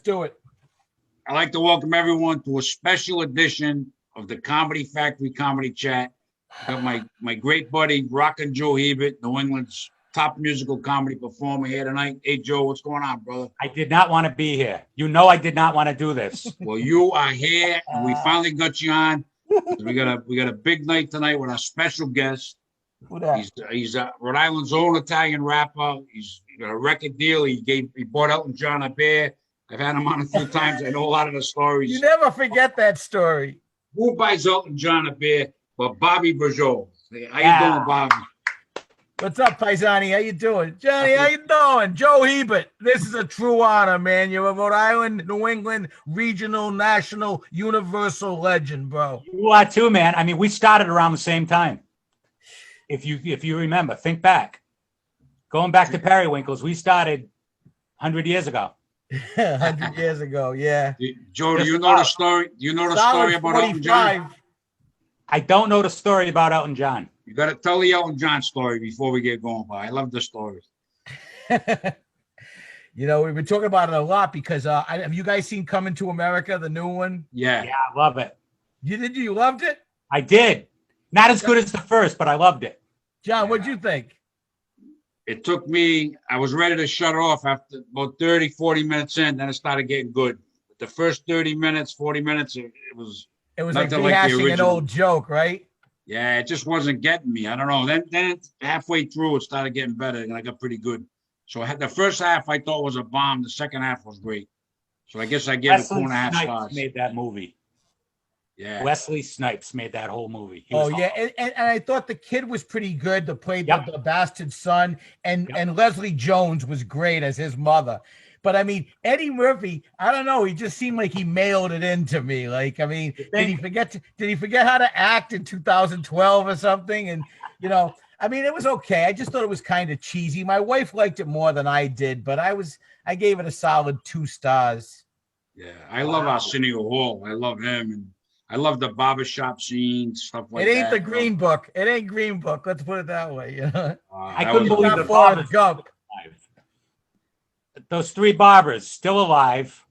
do it. I'd like to welcome everyone to a special edition of the Comedy Factory Comedy Chat. Got my great buddy, Rockin' Joe Hebert, New England's top musical comedy performer here tonight. Hey, Joe, what's going on, brother? I did not want to be here. You know I did not want to do this. Well, you are here, and we finally got you on. We got a big night tonight with our special guest. Who that? He's Rhode Island's own Italian rapper. He's got a record deal. He bought Elton John a beer. I've had him on a few times. I know a lot of the stories. You never forget that story. Who buys Elton John a beer but Bobby Braciola? How you doing, Bobby? What's up, Paisani? How you doing? Johnny, how you doing? Joe Hebert. This is a true honor, man. You're a Rhode Island, New England, regional, national, universal legend, bro. You are too, man. I mean, we started around the same time. If you remember, think back. Going back to Periwinkles, we started 100 years ago. 100 years ago, yeah. Joe, do you know the story? Do you know the story about Elton John? I don't know the story about Elton John. You got to tell the Elton John story before we get going, but I love the story. You know, we've been talking about it a lot because have you guys seen Coming to America, the new one? Yeah. Yeah, I love it. You loved it? I did. Not as good as the first, but I loved it. John, what'd you think? It took me, I was ready to shut off after about 30, 40 minutes in, then it started getting good. The first 30 minutes, 40 minutes, it was like rehashing an old joke, right? Yeah, it just wasn't getting me. I don't know. Then halfway through, it started getting better, and I got pretty good. So the first half I thought was a bomb. The second half was great. So I guess I gave it 2.5 stars. Made that movie. Yeah. Wesley Snipes made that whole movie. And I thought the kid was pretty good to play the bastard son, and Leslie Jones was great as his mother. But I mean, Eddie Murphy, I don't know. He just seemed like he mailed it into me. Like, I mean, did he forget how to act in 2012 or something? And I mean, it was okay. I just thought it was kind of cheesy. My wife liked it more than I did, but I gave it a solid 2 stars. Yeah, I love Arsenio Hall. I love him, and I love the barbershop scene, stuff like that. It ain't the Green Book. It ain't Green Book. Let's put it that way. I couldn't believe the Forrest Gump. Those 3 barbers still alive,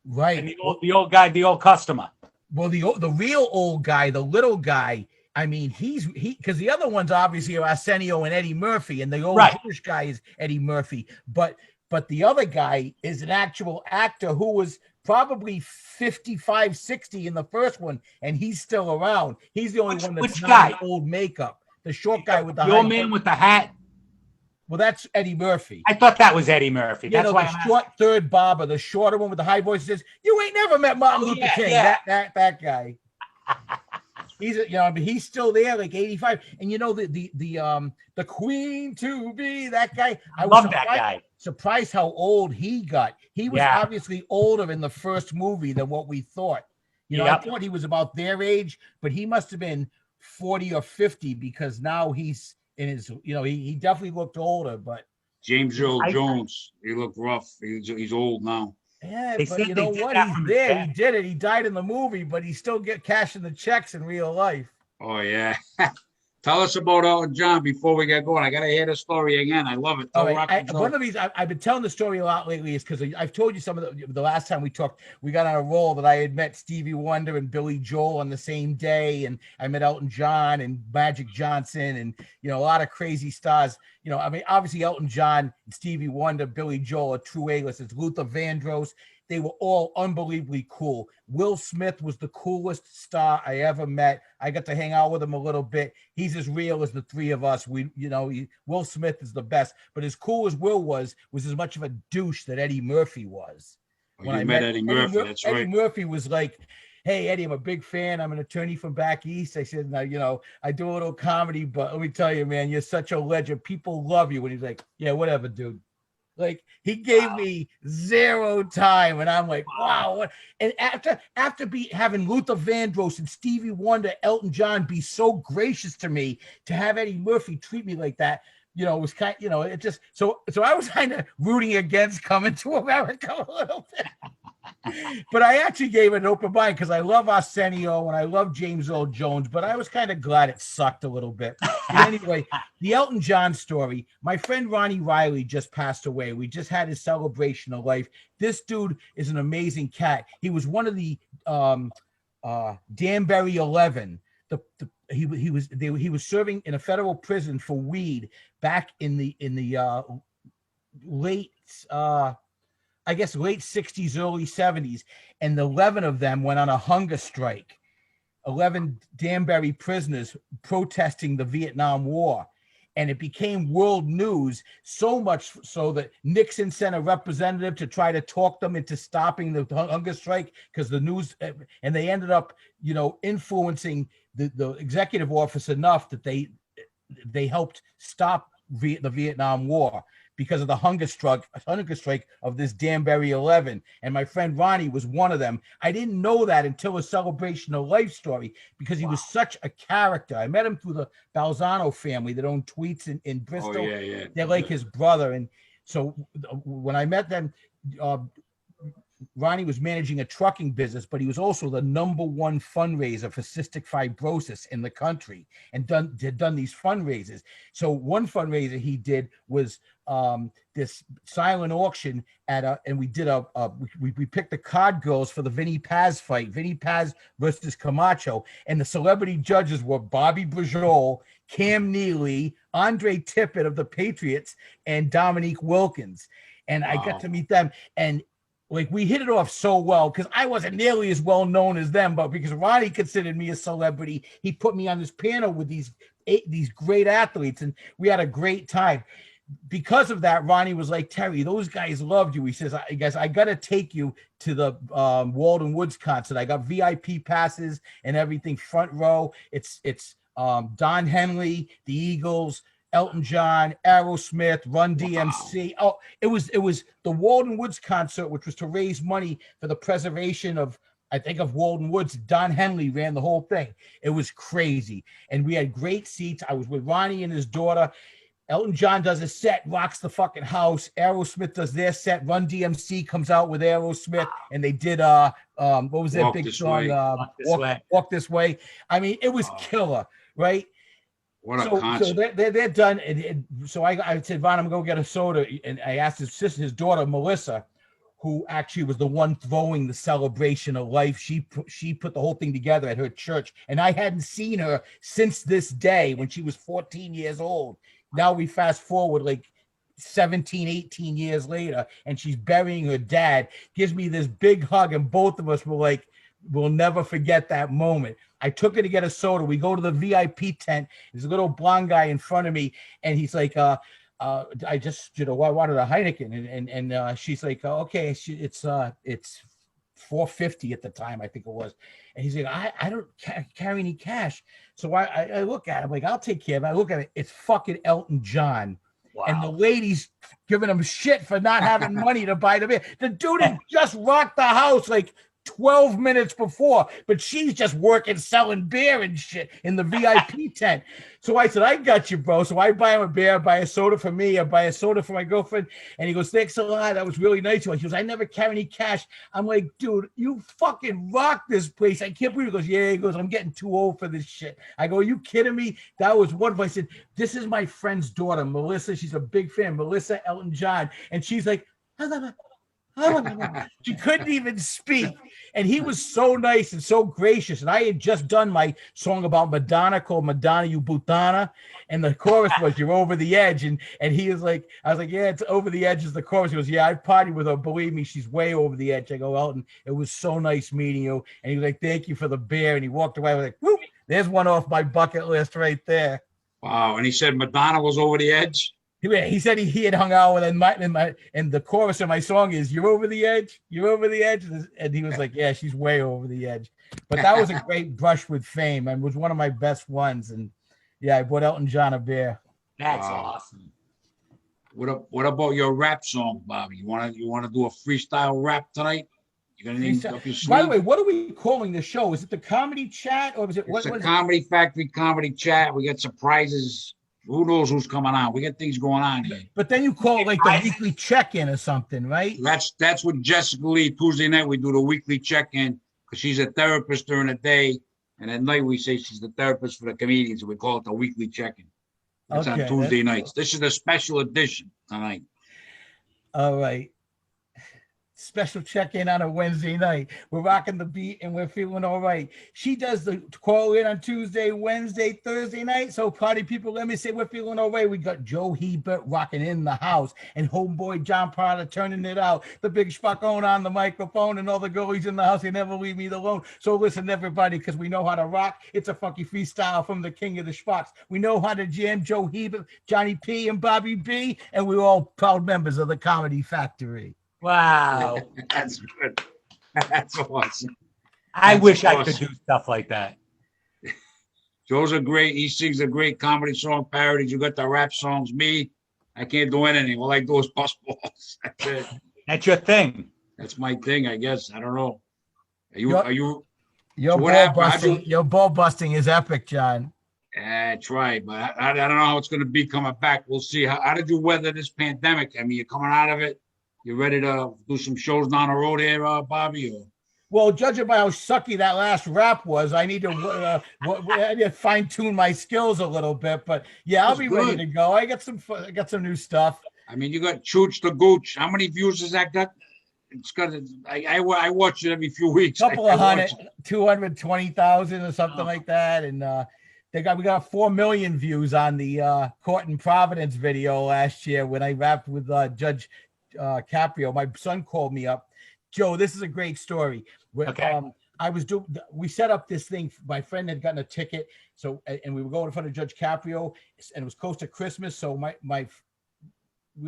right? And the old guy, the old customer. Well, the real old guy, the little guy. I mean, he because the other ones obviously are Arsenio and Eddie Murphy, and the old Jewish guy is Eddie Murphy. But the other guy is an actual actor who was probably 55, 60 in the first one, and he's still around. He's the only one that's not old makeup. The short guy with the old man with the hat. Well, that's Eddie Murphy. I thought that was Eddie Murphy. That's why the short third barber, the shorter one with the high voice, says, "You ain't never met Martin Luther King." Yeah. That guy. He's still there, like 85. And the Queen to be that guy. I love that guy. Surprised how old he got. He was obviously older in the first movie than what we thought. I thought he was about their age, but he must have been 40 or 50 because now he's in his, he definitely looked older, but James Earl Jones, he looked rough. He's old now. Yeah, but you know what? He's there. He did it. He died in the movie, but he still cashing the checks in real life. Oh yeah. Tell us about Elton John before we get going. I gotta hear the story again. I love it. One of the reasons I've been telling the story a lot lately is because I've told you some of the last time we talked, we got on a roll that I had met Stevie Wonder and Billy Joel on the same day, and I met Elton John and Magic Johnson, and a lot of crazy stars. Obviously Elton John, Stevie Wonder, Billy Joel are true A-listers. Luther Vandross. They were all unbelievably cool. Will Smith was the coolest star I ever met. I got to hang out with him a little bit. He's as real as the 3 of us. Will Smith is the best. But as cool as Will was as much of a douche that Eddie Murphy was. When I met Eddie Murphy, that's right. Eddie Murphy was like, "Hey, Eddie, I'm a big fan. I'm an attorney from back east." I said, "Now, I do a little comedy, but let me tell you, man, you're such a legend. People love you." And he's like, "Yeah, whatever, dude." Like, he gave me 0 time, and I'm like, wow. What? And after having Luther Vandross and Stevie Wonder, Elton John be so gracious to me, to have Eddie Murphy treat me like that, it was kind, it just so I was kind of rooting against Coming to America a little bit. But I actually gave it an open mind because I love Arsenio and I love James Earl Jones, but I was kind of glad it sucked a little bit. But anyway, the Elton John story, my friend Ronnie Riley just passed away. We just had his celebration of life. This dude is an amazing cat. He was one of the Danbury 11. He was serving in a federal prison for weed back in the late late 60s, early 70s, and 11 of them went on a hunger strike. 11 Danbury prisoners protesting the Vietnam War. And it became world news, so much so that Nixon sent a representative to try to talk them into stopping the hunger strike because the news, and they ended up, influencing the executive office enough that they helped stop the Vietnam War because of the hunger strike of this Danbury 11. And my friend Ronnie was one of them. I didn't know that until a celebration of life story because he was such a character. I met him through the Balzano family that owned Tweets in Bristol. Oh, yeah. They're like his brother. And so when I met them, Ronnie was managing a trucking business, but he was also the #1 fundraiser for cystic fibrosis in the country and had done these fundraisers. So one fundraiser he did was this silent auction and we did we picked the card girls for the Vinny Paz fight, Vinny Paz versus Camacho, and the celebrity judges were Bobby Braciola, Cam Neely, Andre Tippett of the Patriots, and Dominique Wilkins. And I got to meet them, and we hit it off so well because I wasn't nearly as well known as them, but because Ronnie considered me a celebrity, he put me on this panel with these great athletes, and we had a great time. Because of that, Ronnie was like, Terry, those guys loved you. He says, I got to take you to the Walden Woods concert. I got VIP passes and everything, front row. It's Don Henley, the Eagles, Elton John, Aerosmith, Run DMC. Wow. Oh, it was the Walden Woods concert, which was to raise money for the preservation of Walden Woods. Don Henley ran the whole thing. It was crazy. And we had great seats. I was with Ronnie and his daughter. Elton John does a set, rocks the fucking house. Aerosmith does their set. Run DMC comes out with Aerosmith, and they did what was that big song? Walk This Way. I mean, it was killer, right? What a concert. So they're done. And so I said, Ron, I'm going to go get a soda. And I asked his daughter, Melissa, who actually was the one throwing the celebration of life. She put the whole thing together at her church. And I hadn't seen her since this day when she was 14 years old. Now we fast forward like 17, 18 years later, and she's burying her dad, gives me this big hug, and both of us were like, we'll never forget that moment. I took her to get a soda. We go to the VIP tent. There's a little blonde guy in front of me, and he's like, I just, I wanted a Heineken. And she's like, okay, it's $4.50 at the time, I think it was. And he's like, I don't carry any cash. So I look at him like, I'll take care of it. I look at it. It's fucking Elton John. Wow. And the lady's giving him shit for not having money to buy the beer. The dude had just rocked the house like 12 minutes before, but she's just working selling beer and shit in the VIP tent. So I said, I got you, bro. So I buy him a beer, buy a soda for me, I buy a soda for my girlfriend. And he goes, thanks a lot. That was really nice. He goes, I never carry any cash. I'm like, dude, you fucking rock this place. I can't believe it. He goes, yeah. He goes, I'm getting too old for this shit. I go, are you kidding me? That was wonderful. I said, this is my friend's daughter, Melissa. She's a big fan, Melissa Elton John. And she's like, she couldn't even speak. And he was so nice and so gracious. And I had just done my song about Madonna called Madonna You Butana. And the chorus was You're Over the Edge. And he was like, I was like, yeah, it's over the edge is the chorus. He goes, yeah, I've partied with her. Believe me, she's way over the edge. I go, Elton, it was so nice meeting you. And he was like, thank you for the beer. And he walked away. I was like, whoop, there's one off my bucket list right there. Wow. And he said Madonna was over the edge? He said he had hung out with and the chorus of my song is You're Over the Edge, You're Over the Edge. And he was like, yeah, she's way over the edge. But that was a great brush with fame and was one of my best ones. And yeah, I bought Elton John a beer. That's awesome. What about your rap song, Bobby? You wanna do a freestyle rap tonight? You got anything up your sleeve? By the way, what are we calling the show? Is it the Comedy Chat or is it It's a Comedy Factory Comedy Chat. We got surprises Who knows who's coming on? We got things going on here. But then you call it like the weekly check-in or something, right? That's what Jessica Lee, Tuesday night, we do the weekly check-in because she's a therapist during the day. And at night, we say she's the therapist for the comedians. So we call it the weekly check-in. That's on Tuesday nights. Cool. This is a special edition tonight. All right. Special check-in on a Wednesday night. We're rocking the beat and we're feeling all right. She does the call in on Tuesday, Wednesday, Thursday night. So party people, let me say we're feeling all right. We got Joe Hebert rocking in the house and homeboy John Perrotta turning it out. The big Spacone on the microphone and all the girlies in the house. They never leave me alone. So listen, everybody, because we know how to rock. It's a funky freestyle from the king of the Spocks. We know how to jam. Joe Hebert, Johnny P, and Bobby B. And we're all proud members of the Comedy Factory. Wow. That's good. That's awesome. I wish I could do stuff like that. Joe's he sings a great comedy song parodies. You got the rap songs. Me, I can't do anything. All I do is bust balls. That's it. That's your thing. That's my thing, I guess. I don't know. Your ball busting is epic, John. That's right, but I don't know how it's going to be coming back. We'll see. How did you weather this pandemic? I mean, you're coming out of it. You ready to do some shows down the road here, Bobby? Or? Well, judging by how sucky that last rap was, I need to fine tune my skills a little bit. But yeah, I'll be ready to go. I got some new stuff. I mean, you got Chooch the Gooch. How many views has that got? It's got. I watch it every few weeks. Couple of 220,000 or something like that, and we got 4 million views on the Court in Providence video last year when I rapped with Judge Caprio. My son called me up. Joe, this is a great story. Okay. We set up this thing. My friend had gotten a ticket, so and we were going in front of Judge Caprio, and it was close to Christmas. So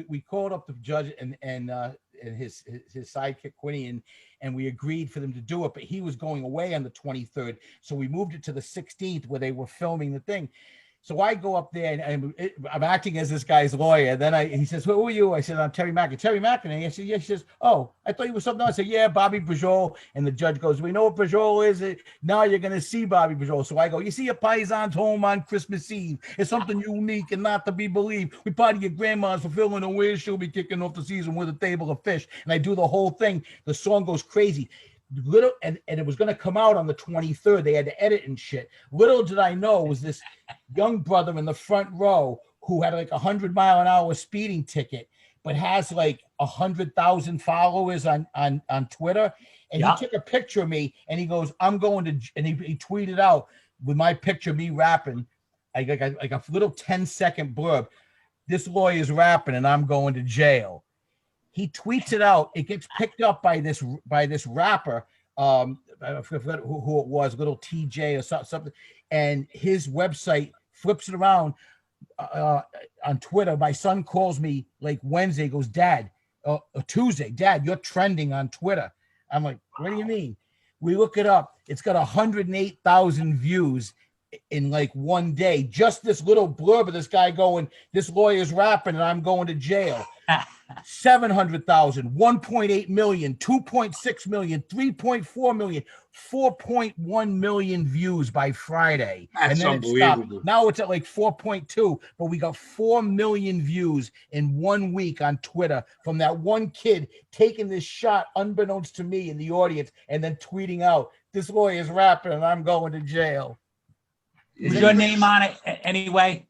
we called up the judge and his sidekick Quinny, and we agreed for them to do it. But he was going away on the 23rd, so we moved it to the 16th where they were filming the thing. So I go up there and I'm acting as this guy's lawyer. Then he says, "Who are you?" I said, "I'm Terry Mackin." Terry Mackin. And I said, "Yeah." She says, "Oh, I thought you were something else." I said, "Yeah, Bobby Braciola." And the judge goes, "We know what Braciola is. Now you're going to see Bobby Braciola." So I go, "You see a paisan's home on Christmas Eve. It's something unique and not to be believed. We party at grandma's fulfilling a wish. She'll be kicking off the season with a table of fish." And I do the whole thing. The song goes crazy. And it was going to come out on the 23rd. They had to edit and shit. Little did I know was this young brother in the front row who had like 100-mile-an-hour speeding ticket, but has like 100,000 followers on Twitter. And he took a picture of me and he goes, "I'm going to," and he tweeted out with my picture, me rapping, like a little 10-second blurb. "This lawyer's rapping and I'm going to jail." He tweets it out. It gets picked up by this rapper. I forgot who it was, little TJ or something. And his website flips it around on Twitter. My son calls me like Wednesday, goes, "Dad, Tuesday, Dad, you're trending on Twitter." I'm like, "What do you mean?" We look it up. It's got 108,000 views in like one day. Just this little blurb of this guy going, "This lawyer's rapping and I'm going to jail." 700,000, 1.8 million, 2.6 million, 3.4 million, 4.1 million views by Friday. That's and then unbelievable. It stopped. Now it's at like 4.2, but we got 4 million views in 1 week on Twitter from that one kid taking this shot unbeknownst to me in the audience and then tweeting out, "This lawyer's rapping and I'm going to jail." Is your name on it anyway?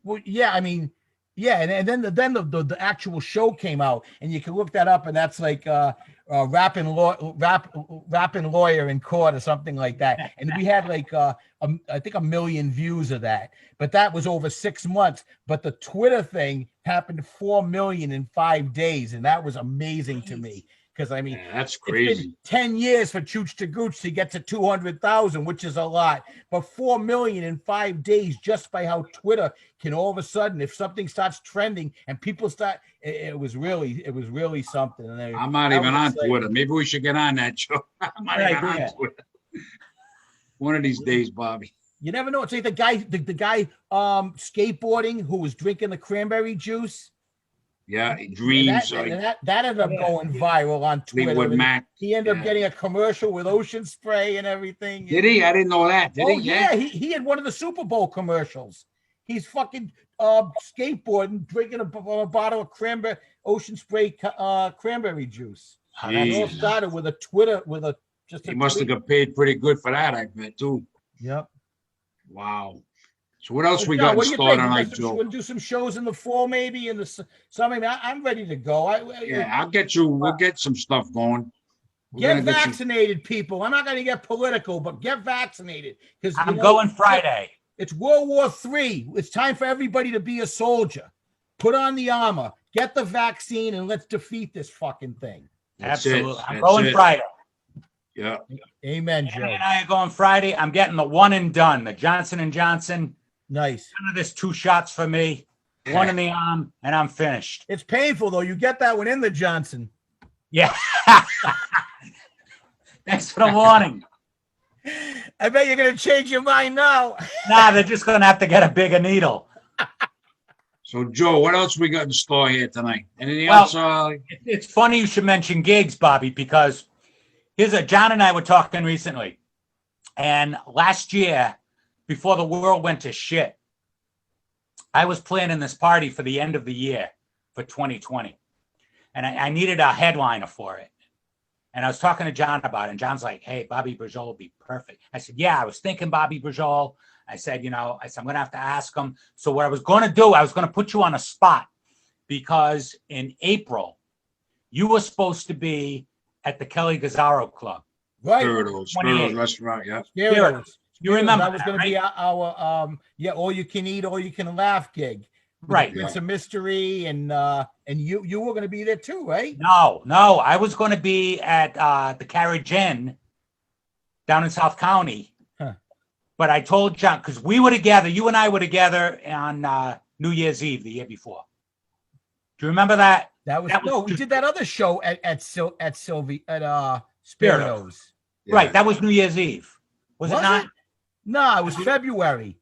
Well, yeah, I mean, yeah, and then the actual show came out, and you can look that up, and that's like rapping lawyer in court or something like that. And we had like I think 1 million views of that, but that was over 6 months. But the Twitter thing happened 4 million in 5 days, and that was amazing to me. Because I mean, that's crazy. It's been 10 years for Chooch to Gooch to get to 200,000, which is a lot. But 4 million in 5 days, just by how Twitter can all of a sudden, if something starts trending and people start, it was really something. And I'm not even on Twitter. Maybe we should get on that show. I'm not even on Twitter. One of these days, Bobby. You never know. It's like the guy skateboarding who was drinking the cranberry juice. Yeah, And Dreams. that ended up going viral on Twitter. Fleetwood And Mac. he ended up Yeah. getting a commercial with Ocean Spray and everything. Did he? I didn't know that. Did Oh he? yeah, he had one of the Super Bowl commercials. He's fucking skateboarding, drinking a bottle of cranberry Ocean Spray cranberry juice. It all started with a Twitter He must have got paid pretty good for that, I bet too. Yep. Wow. So what else we John, got in what do you store think? tonight, Joe? Want to do some shows in the fall, maybe in the summer? I mean, I'm ready to go. Yeah, I'll get you. We'll get some stuff going. Get vaccinated, people. I'm not going to get political, but get vaccinated because I'm going Friday. It's World War III. It's time for everybody to be a soldier. Put on the armor, get the vaccine, and let's defeat this fucking thing. Absolutely. I'm going Friday. Yeah. Amen, Joe. And I are going Friday. I'm getting the one and done, the Johnson & Johnson. Nice. None of this 2 shots for me, 1 in the arm, and I'm finished. It's painful, though. You get that one in the Johnson. Yeah. Thanks for the warning. I bet you're going to change your mind now. Nah, they're just going to have to get a bigger needle. So, Joe, what else we got in store here tonight? Anything else? It's funny you should mention gigs, Bobby, because John and I were talking recently. And last year, before the world went to shit, I was planning this party for the end of the year for 2020. And I needed a headliner for it. And I was talking to John about it. And John's like, hey, Bobby Braciola would be perfect. I said, yeah, I was thinking Bobby Braciola. I said, I'm going to have to ask him. So what I was going to do, I was going to put you on a spot because in April, you were supposed to be at the Kelly Gazzaro Club. Right. Spiritos restaurant, yeah. Spiritos. You remember that was going to be our all you can eat, all you can laugh gig. Right. It's a mystery, and you were going to be there too, right? No, I was going to be at the Carriage Inn down in South County. Huh. But I told John, because we were together, you and I were together on New Year's Eve the year before. Do you remember that? We did that other show at Spiritos. Yeah. Right, that was New Year's Eve. Was it not? No, it was February.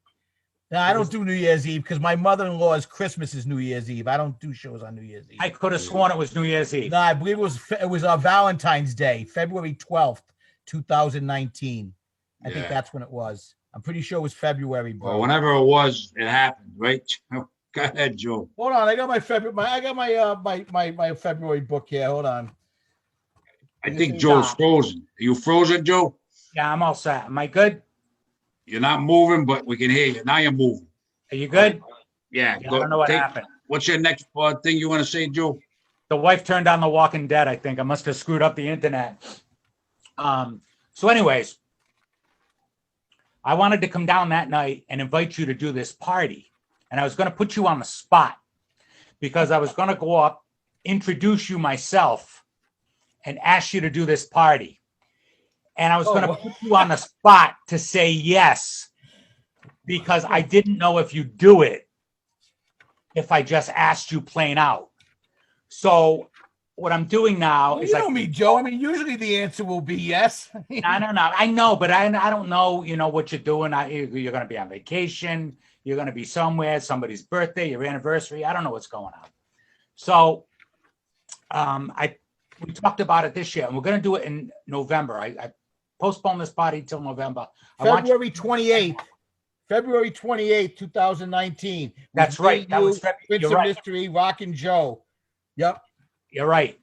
No, I don't do New Year's Eve because my mother-in-law's Christmas is New Year's Eve. I don't do shows on New Year's Eve. I could have sworn it was New Year's Eve. No, I believe it was Valentine's Day, February 12th, 2019. I think that's when it was. I'm pretty sure it was February, bro. Well, whenever it was, it happened, right? Go ahead, Joe. Hold on, I got my February book here. Hold on. I think Joe's frozen. Are you frozen, Joe? Yeah, I'm all set. Am I good? You're not moving, but we can hear you. Now you're moving. Are you good? Yeah. I don't know what happened. What's your next thing you want to say, Joe? The wife turned on The Walking Dead, I think. I must have screwed up the internet. So anyways, I wanted to come down that night and invite you to do this party. And I was going to put you on the spot because I was going to go up, introduce you myself, and ask you to do this party. And I was going to put you on the spot to say yes because I didn't know if you'd do it if I just asked you plain out. So what I'm doing now is you know me, Joe. I mean, usually the answer will be yes. I don't know. I know, but I don't know, what you're doing. You're going to be on vacation. You're going to be somewhere, somebody's birthday, your anniversary. I don't know what's going on. So we talked about it this year, and we're going to do it in November. I postponed this party till November. February 28th. February 28th, 2019. That's right. That was February. Prince of Mystery, Rockin' Joe. Yep. You're right.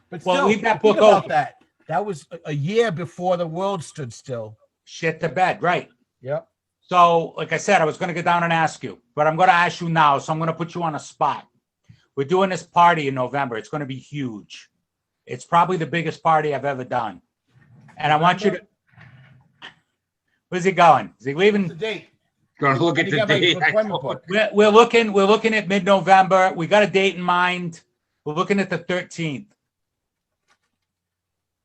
But still, well, leave that book about open. That was a year before the world stood still. Shit to bed, right? Yep. So, like I said, I was going to get down and ask you, but I'm going to ask you now. So I'm going to put you on a spot. We're doing this party in November. It's going to be huge. It's probably the biggest party I've ever done. And I want you to. Where's he going? Is he leaving? The date. Going to look at the date. We're looking at mid-November. We got a date in mind. We're looking at the 13th.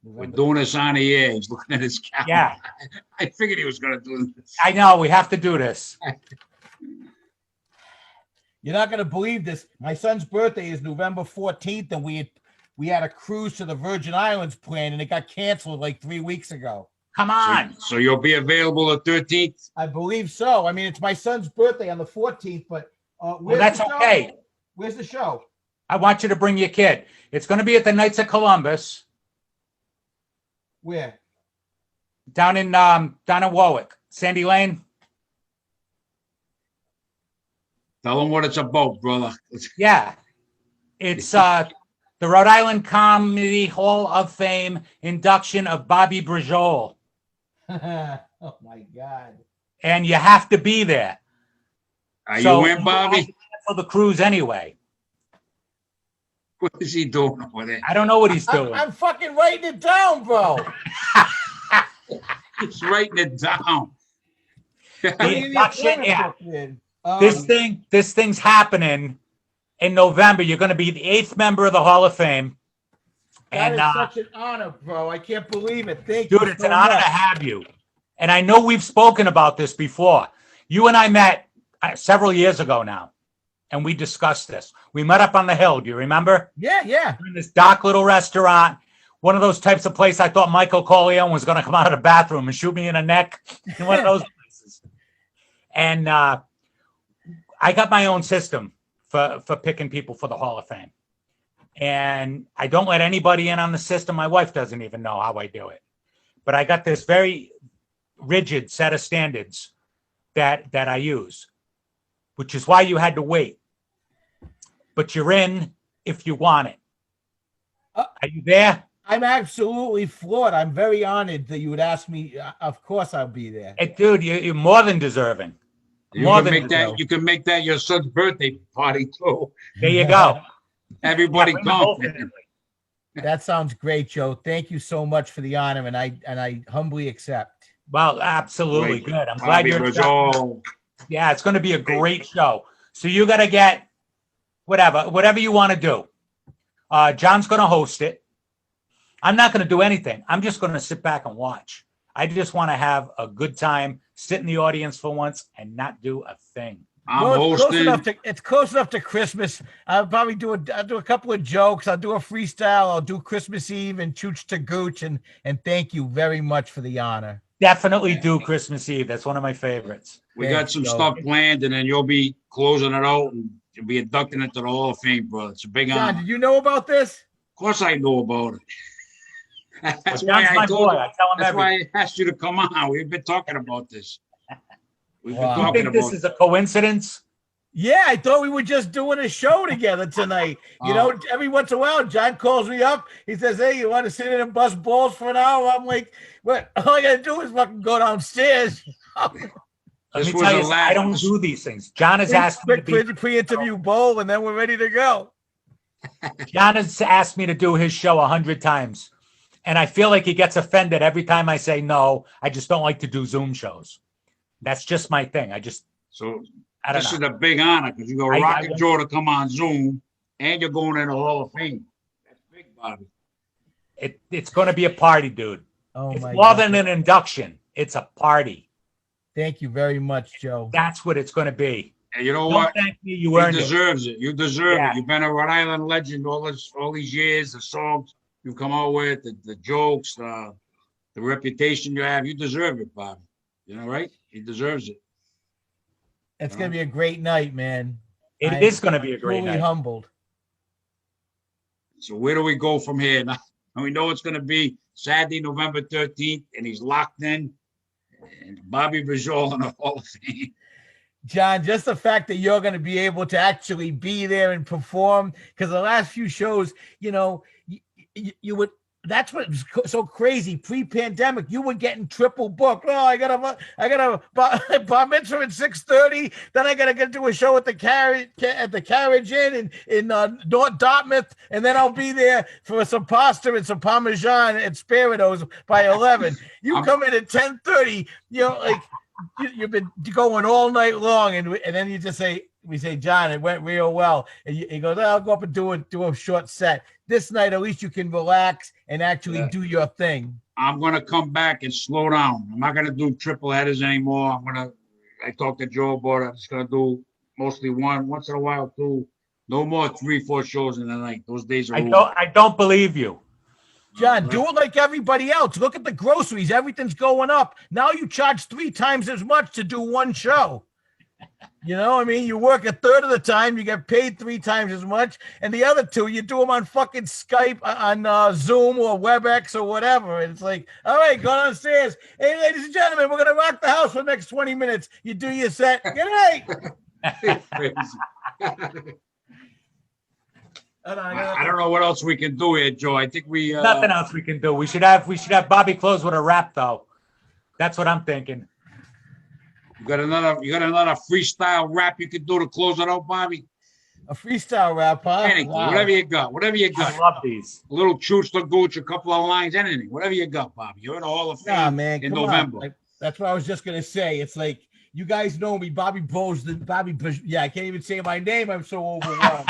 We're doing this on the air. He's looking at his calendar. Yeah. I figured he was going to do this. I know. We have to do this. You're not going to believe this. My son's birthday is November 14th, and we had a cruise to the Virgin Islands planned, and it got canceled like 3 weeks ago. Come on. So you'll be available the 13th? I believe so. I mean, it's my son's birthday on the 14th, but well, that's okay. Where's the show? I want you to bring your kid. It's going to be at the Knights of Columbus. Where? Down in Warwick, Sandy Lane. Tell them what it's about, brother. Yeah, it's the Rhode Island Comedy Hall of Fame induction of Bobby Braciola. Oh my God! And you have to be there. Are you in, Bobby? For the cruise anyway. What is he doing over there? I don't know what he's doing. I'm fucking writing it down, bro. He's writing it down. The induction, yeah. Man. This thing's happening in November. You're going to be the 8th member of the Hall of Fame. That And is such an honor, bro. I can't believe it. Thank you. dude, it's an honor to have you. And I know we've spoken about this before. You and I met several years ago now, and we discussed this. We met up on the hill. Do you remember? Yeah. We're in this dark little restaurant, one of those types of places I thought Michael Corleone was going to come out of the bathroom and shoot me in the neck. In one of those places. And I got my own system for picking people for the Hall of Fame. And I don't let anybody in on the system. My wife doesn't even know how I do it. But I got this very rigid set of standards that I use, which is why you had to wait. But you're in if you want it. Are you there? I'm absolutely floored. I'm very honored that you would ask me. Of course, I'll be there. Hey, dude, you're more than deserving. You can make that your son's birthday party too. There you go. Everybody come. That sounds great, Joe. Thank you so much for the honor, and I humbly accept. Well, absolutely Great. good. I'm glad you're. all. Yeah, it's going to be a great show. So you got to get whatever you want to do. John's going to host it. I'm not going to do anything. I'm just going to sit back and watch. I just want to have a good time, sit in the audience for once, and not do a thing. It's close enough to Christmas. I'll probably do a couple of jokes. I'll do a freestyle. I'll do Christmas Eve and Chooch to Gooch, and thank you very much for the honor. Definitely do Christmas Eve. That's one of my favorites. We got some stuff planned, and then you'll be closing it out, and you'll be inducted into the Hall of Fame, bro. It's a big honor. John, did you know about this? Of course, I know about it. That's why I told you. That's why I asked you to come on. We've been talking about this. We've been You talking think about this is a coincidence? Yeah, I thought we were just doing a show together tonight. You know, every once in a while, John calls me up. He says, "Hey, you want to sit in and bust balls for an hour?" I'm like, "What? All I gotta do is fucking go downstairs." Let me tell you, I don't do these things. John has asked me to be pre-interview bowl, and then we're ready to go. John has asked me to do his show 100 times, and I feel like he gets offended every time I say no. I just don't like to do Zoom shows. That's just my thing. I don't this know. is a big honor because you go Rockin Joe to come on Zoom, and you're going in the Hall of Fame. That's big, Bobby. It's going to be a party, dude. Oh it's my more God. than an induction. It's a party. Thank you very much, Joe. That's what it's going to to And you know Don't what? thank me. You He earned it. deserves it. You deserve Yeah. it. You've been a Rhode Island legend all these years. The songs you come out with, the jokes, the reputation you have. You deserve it, Bobby. You know, right? He deserves it. It's gonna be a great night, man. It is going to be a great Truly night. humbled. So where do we go from here? Now, we know it's going to be Saturday, November 13th, and he's locked in. And Bobby Braciola in the Hall of Fame. John, just the fact that you're going to be able to actually be there and perform, because the last few shows, you know, you would. That's what was so crazy. Pre-pandemic, you were getting triple booked. Oh, I got a bar mitzvah at 6:30. Then I gotta do a show at the Carriage Inn in North Dartmouth, and then I'll be there for some pasta and some Parmesan and Spiritos by 11. You come in at 10:30. You know, like you've been going all night long, and then you just say. We say, John, it went real well. And he goes, I'll go up and do a short set. This night, at least you can relax and actually do your thing. I'm going to come back and slow down. I'm not going to do triple headers anymore. I talked to Joe about it. I'm just going to do mostly once in a while, two. No more 3-4 shows in the night. Those days are over. I don't believe you. John, do it like everybody else. Look at the groceries. Everything's going up. Now you charge 3 times as much to do one show. You know, I mean, you work a third of the time, you get paid 3 times as much, and the other 2 you do them on fucking Skype, on Zoom or WebEx or whatever. And it's like, all right, go downstairs. Hey, ladies and gentlemen, we're gonna rock the house for the next 20 minutes. You do your set. Good night. Crazy. I I don't know what else we can do here, Joe. I think we Nothing else we can do. We should have Bobby close with a rap though. That's what I'm thinking. you got another freestyle rap you could do to close it out, Bobby. A freestyle rap, huh? Anything, Wow. whatever you got, I love these. A little chooch the gooch, a couple of lines, anything, whatever you got, Bobby. You're in the Hall of Fame Nah, man, in come November. on. That's what I was just gonna say. It's like, you guys know me, Bobby Bros. Yeah, I can't even say my name. I'm so overwhelmed.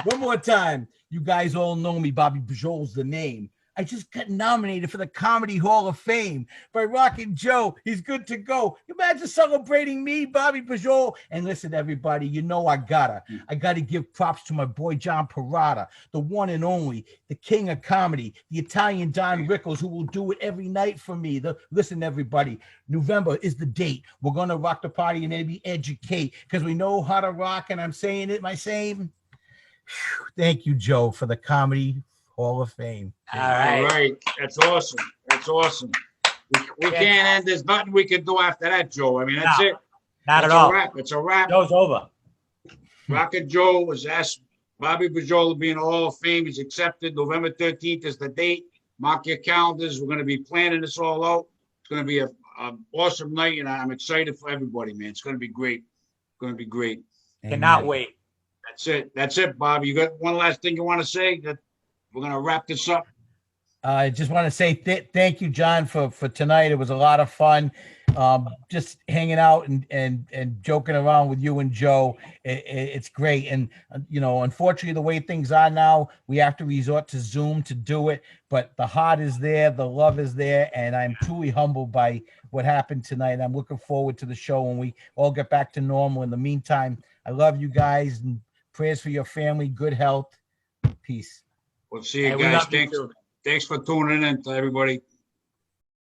One more time. You guys all know me, Bobby Bajol's the name. I just got nominated for the Comedy Hall of Fame by Rockin' Joe. He's good to go. Imagine celebrating me, Bobby Braciola. And listen, everybody, you know I gotta give props to my boy John Perrotta, the one and only, the king of comedy, the Italian Don Rickles, who will do it every night for me. Listen, everybody, November is the date. We're gonna rock the party and maybe educate, because we know how to rock. And I'm saying it, my same. Thank you, Joe, for the Comedy Hall of Fame. All right. That's awesome. That's awesome. We can't end. There's nothing we can do after that, Joe. I mean, that's it. Not That's at all. a wrap. It's a wrap. Show's over. Rockin' Joe was asked Bobby Braciola to be in the Hall of Fame. He's accepted. November 13th is the date. Mark your calendars. We're going to be planning this all out. It's going to be an awesome night, and I'm excited for everybody, man. It's going to be great. It's going to be great. Cannot wait. That's it. That's it, Bobby. You got one last thing you want to say? That we're going to wrap this up. I just want to say thank you, John, for tonight. It was a lot of fun. Just hanging out and joking around with you and Joe. It's great. And, you know, unfortunately, the way things are now, we have to resort to Zoom to do it. But the heart is there. The love is there. And I'm truly humbled by what happened tonight. I'm looking forward to the show when we all get back to normal. In the meantime, I love you guys, and prayers for your family, good health, peace. We'll see you guys. Thanks for tuning in to everybody.